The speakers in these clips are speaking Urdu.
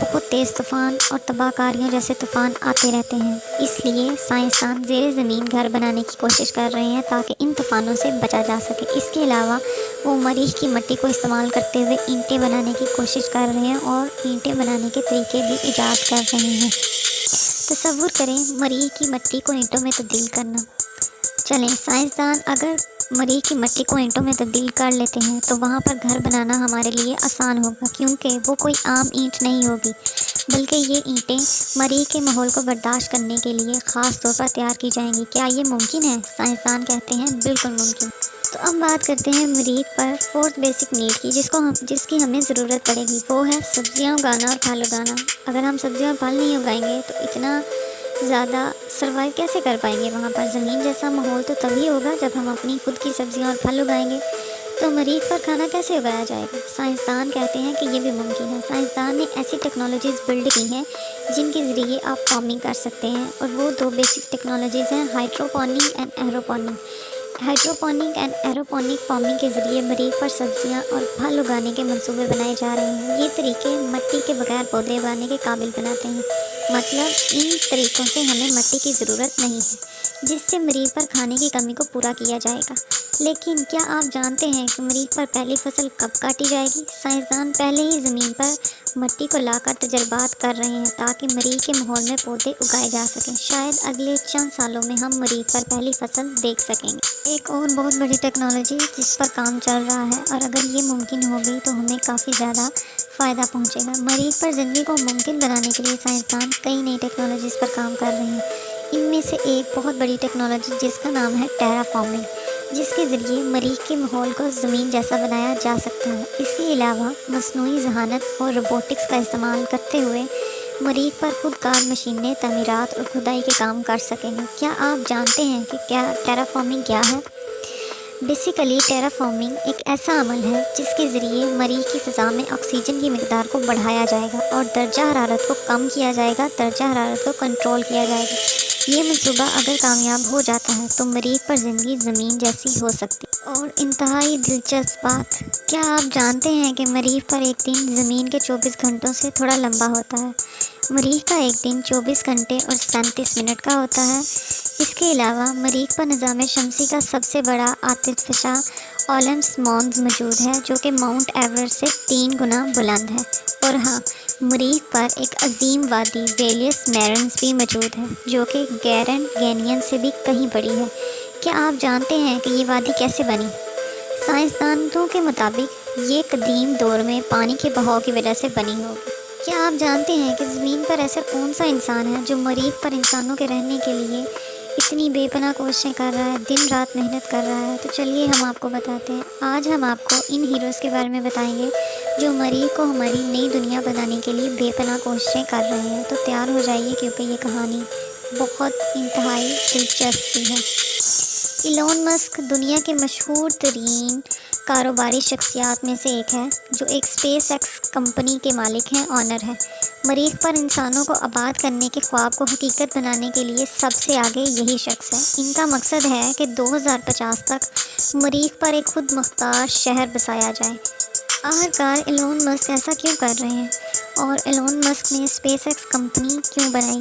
بہت تیز طوفان اور تباہ کاریوں جیسے طوفان آتے رہتے ہیں۔ اس لیے سائنسدان زیر زمین گھر بنانے کی کوشش کر رہے ہیں تاکہ ان طوفانوں سے بچا جا سکے۔ اس کے علاوہ وہ مریخ کی مٹی کو استعمال کرتے ہوئے اینٹیں بنانے کی کوشش کر رہے ہیں اور اینٹیں بنانے کے طریقے بھی ایجاد کر رہے ہیں۔ تصور کریں مریخ کی مٹی کو اینٹوں میں تبدیل کرنا۔ چلیں سائنسدان اگر مریخ کی مٹی کو اینٹوں میں تبدیل کر لیتے ہیں تو وہاں پر گھر بنانا ہمارے لیے آسان ہوگا، کیونکہ وہ کوئی عام اینٹ نہیں ہوگی، بلکہ یہ اینٹیں مریخ کے ماحول کو برداشت کرنے کے لیے خاص طور پر تیار کی جائیں گی۔ کیا یہ ممکن ہے؟ سائنسدان کہتے ہیں بالکل ممکن۔ تو اب بات کرتے ہیں مریخ پر فورتھ بیسک نیڈ کی، جس کی ہمیں ضرورت پڑے گی، وہ ہے سبزیاں اگانا اور پھل اگانا۔ اگر ہم سبزیاں اور پھل نہیں اگائیں گے تو اتنا زیادہ سروائیو کیسے کر پائیں گے وہاں پر؟ زمین جیسا ماحول تو تبھی ہوگا جب ہم اپنی خود کی سبزیاں اور پھل اگائیں گے۔ تو مریخ پر کھانا کیسے اگایا جائے گا؟ سائنسدان کہتے ہیں کہ یہ بھی ممکن ہے۔ سائنسدان نے ایسی ٹیکنالوجیز بلڈ کی ہیں جن کے ذریعے آپ فارمنگ کر سکتے ہیں، اور وہ دو بیسک ٹیکنالوجیز ہیں، hydroponic and aeroponic. Hydroponic and aeroponic farming کے ذریعے مریخ پر سبزیاں اور پھل اگانے کے منصوبے بنائے جا رہے ہیں۔ یہ طریقے مٹی کے بغیر پودے اگانے کے قابل بناتے ہیں، مطلب ان طریقوں سے ہمیں مٹی کی ضرورت نہیں ہے، جس سے مریخ پر کھانے کی کمی کو پورا کیا جائے گا۔ لیکن کیا آپ جانتے ہیں کہ مریخ پر پہلی فصل کب کاٹی جائے گی؟ سائنسدان پہلے ہی زمین پر مٹی کو لا کر تجربات کر رہے ہیں تاکہ مریخ کے ماحول میں پودے اگائے جا سکیں۔ شاید اگلے چند سالوں میں ہم مریخ پر پہلی فصل دیکھ سکیں گے۔ ایک اور بہت بڑی ٹیکنالوجی جس پر کام چل رہا ہے، اور اگر یہ ممکن ہو گئی تو ہمیں کافی زیادہ فائدہ پہنچے گا۔ مریخ پر زندگی کو ممکن بنانے کے لیے سائنسدان کئی نئی ٹیکنالوجیز پر کام کر رہے ہیں۔ ان میں سے ایک بہت بڑی ٹیکنالوجی جس کا نام ہے ٹیرا فارمنگ، جس کے ذریعے مریخ کے ماحول کو زمین جیسا بنایا جا سکتا ہے۔ اس کے علاوہ مصنوعی ذہانت اور روبوٹکس کا استعمال کرتے ہوئے مریخ پر خود کار مشینیں تعمیرات اور کھدائی کے کام کر سکیں گے۔ کیا آپ جانتے ہیں کہ ٹیرا فارمنگ کیا ہے؟ بیسیکلی ٹیرا فارمنگ ایک ایسا عمل ہے جس کے ذریعے مریخ کی فضا میں آکسیجن کی مقدار کو بڑھایا جائے گا اور درجہ حرارت کو کم کیا جائے گا، درجہ حرارت کو کنٹرول کیا جائے گا۔ یہ منصوبہ اگر کامیاب ہو جاتا ہے تو مریخ پر زندگی زمین جیسی ہو سکتی ہے۔ اور انتہائی دلچسپ بات، کیا آپ جانتے ہیں کہ مریخ پر ایک دن زمین کے 24 گھنٹوں سے تھوڑا لمبا ہوتا ہے؟ مریخ کا ایک دن 24 گھنٹے اور 37 منٹ کا ہوتا ہے۔ اس کے علاوہ مریخ پر نظام شمسی کا سب سے بڑا آتش فشاں اولمپس مونز موجود ہے، جو کہ ماؤنٹ ایورسٹ سے 3 گنا بلند ہے۔ اور ہاں، مریخ پر ایک عظیم وادی ویلیس میرنز بھی موجود ہے، جو کہ گیرینڈ کینین سے بھی کہیں بڑی ہے۔ کیا آپ جانتے ہیں کہ یہ وادی کیسے بنی؟ سائنسدانوں کے مطابق یہ قدیم دور میں پانی کے بہاؤ کی وجہ سے بنی ہوگی۔ کیا آپ جانتے ہیں کہ زمین پر ایسا کون سا انسان ہے جو مریخ پر انسانوں کے رہنے کے لیے اتنی بے پناہ کوششیں کر رہا ہے، دن رات محنت کر رہا ہے؟ تو چلیے ہم آپ کو بتاتے ہیں۔ آج ہم آپ کو ان ہیروز کے بارے میں بتائیں گے جو مریخ کو ہماری نئی دنیا بنانے کے لیے بے پناہ کوششیں کر رہے ہیں۔ تو تیار ہو جائیے، کیونکہ یہ کہانی بہت انتہائی دلچسپ ہے۔ ایلون مسک دنیا کے مشہور ترین کاروباری شخصیات میں سے ایک ہے، جو ایک اسپیس ایکس کمپنی کے مالک ہیں، آنر ہے۔ مریخ پر انسانوں کو آباد کرنے کے خواب کو حقیقت بنانے کے لیے سب سے آگے یہی شخص ہے۔ ان کا مقصد ہے کہ 2050 تک مریخ پر ایک خود مختار شہر بسایا جائے۔ آخرکار ایلون مسک ایسا کیوں کر رہے ہیں، اور ایلون مسک نے اسپیس ایکس کمپنی کیوں بنائی؟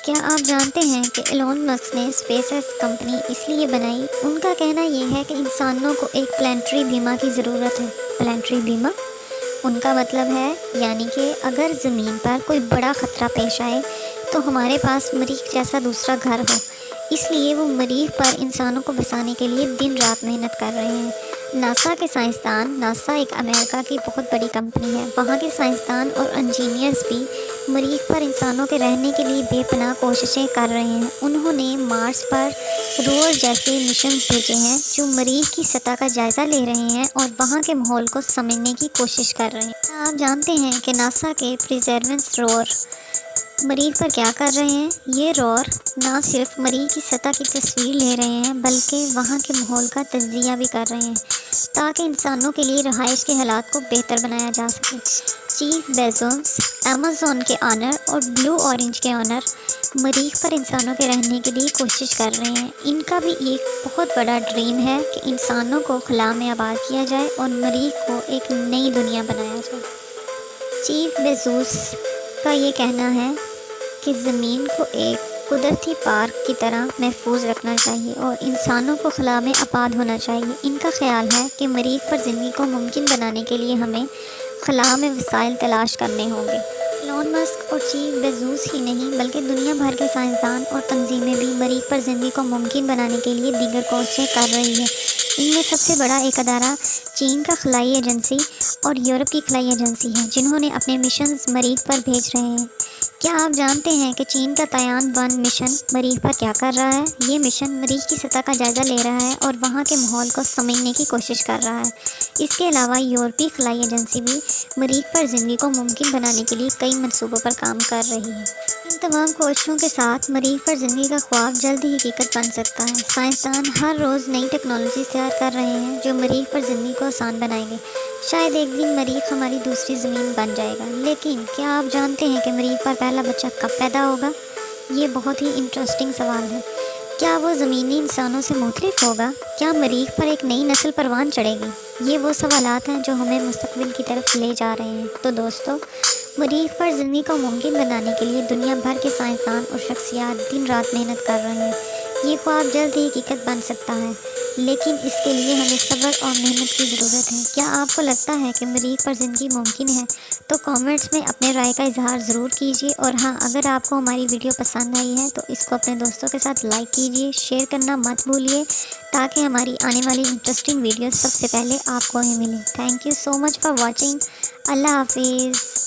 کیا آپ جانتے ہیں کہ ایلون مسک نے اسپیس ایکس کمپنی اس لیے بنائی؟ ان کا کہنا یہ ہے کہ انسانوں کو ایک پلانٹری بیمہ کی ضرورت ہے۔ پلانٹری بیمہ ان کا مطلب ہے یعنی کہ اگر زمین پر کوئی بڑا خطرہ پیش آئے تو ہمارے پاس مریخ جیسا دوسرا گھر ہو۔ اس لیے وہ مریخ پر انسانوں کو بسانے کے لیے دن رات محنت کر رہے ہیں۔ ناسا کے سائنسدان، ناسا ایک امریکہ کی بہت بڑی کمپنی ہے، وہاں کے سائنسدان اور انجینئرز بھی مریخ پر انسانوں کے رہنے کے لیے بے پناہ کوششیں کر رہے ہیں۔ انہوں نے مارس پر روور جیسے مشنز بھیجے ہیں جو مریخ کی سطح کا جائزہ لے رہے ہیں اور وہاں کے ماحول کو سمجھنے کی کوشش کر رہے ہیں۔ آپ جانتے ہیں کہ ناسا کے پرزیورنس روور مریخ پر کیا کر رہے ہیں؟ یہ روور نہ صرف مریخ کی سطح کی تصویر لے رہے ہیں بلکہ وہاں کے ماحول کا تجزیہ بھی کر رہے ہیں تاکہ انسانوں کے لیے رہائش کے حالات کو بہتر بنایا جا سکے۔ جیف بیزوس، امیزون کے آنر اور بلو اورنج کے آنر مریخ پر انسانوں کے رہنے کے لیے کوشش کر رہے ہیں۔ ان کا بھی ایک بہت بڑا ڈریم ہے کہ انسانوں کو خلا میں آباد کیا جائے اور مریخ کو ایک نئی دنیا بنایا جائے۔ چیف بیزوس کا یہ کہنا ہے کہ زمین کو ایک قدرتی پارک کی طرح محفوظ رکھنا چاہیے اور انسانوں کو خلا میں آباد ہونا چاہیے۔ ان کا خیال ہے کہ مریخ پر زندگی کو ممکن بنانے کے لیے ہمیں خلا میں وسائل تلاش کرنے ہوں گے۔ ایلون مسک اور چیف بیزوس ہی نہیں بلکہ دنیا بھر کے سائنسدان اور تنظیمیں بھی مریخ پر زندگی کو ممکن بنانے کے لیے دیگر کوششیں کر رہی ہیں۔ ان میں سب سے بڑا ایک ادارہ چین کا خلائی ایجنسی اور یورپ کی خلائی ایجنسی ہے، جنہوں نے اپنے مشنز مریخ پر بھیج رہے ہیں۔ کیا آپ جانتے ہیں کہ چین کا تیان 1 مشن مریخ پر کیا کر رہا ہے؟ یہ مشن مریخ کی سطح کا جائزہ لے رہا ہے اور وہاں کے ماحول کو سمجھنے کی کوشش کر رہا ہے۔ اس کے علاوہ یورپی خلائی ایجنسی بھی مریخ پر زندگی کو ممکن بنانے کے لیے کئی منصوبوں پر کام کر رہی ہے۔ ان تمام کوششوں کے ساتھ مریخ پر زندگی کا خواب جلد ہی حقیقت بن سکتا ہے۔ سائنسدان ہر روز نئی ٹیکنالوجیز تیار کر رہے ہیں جو مریخ پر زندگی کو آسان بنائیں گے۔ شاید ایک دن مریخ ہماری دوسری زمین بن جائے گا، لیکن کیا آپ جانتے ہیں کہ مریخ پر پہلا بچہ کب پیدا ہوگا؟ یہ بہت ہی انٹرسٹنگ سوال ہے۔ کیا وہ زمینی انسانوں سے مختلف ہوگا؟ کیا مریخ پر ایک نئی نسل پروان چڑھے گی؟ یہ وہ سوالات ہیں جو ہمیں مستقبل کی طرف لے جا رہے ہیں۔ تو دوستو، مریخ پر زندگی کو ممکن بنانے کے لیے دنیا بھر کے سائنسدان اور شخصیات دن رات محنت کر رہے ہیں۔ یہ خواب جلد ہی حقیقت بن سکتا ہے، لیکن اس کے لیے ہمیں صبر اور محنت کی ضرورت ہے۔ کیا آپ کو لگتا ہے کہ مریخ پر زندگی ممکن ہے؟ تو کامنٹس میں اپنے رائے کا اظہار ضرور کیجیے، اور ہاں، اگر آپ کو ہماری ویڈیو پسند آئی ہے تو اس کو اپنے دوستوں کے ساتھ لائک کیجیے، شیئر کرنا مت بھولیے تاکہ ہماری آنے والی انٹرسٹنگ ویڈیوز سب سے پہلے آپ کو ہی ملیں۔ Thank you so much for watching. اللہ حافظ۔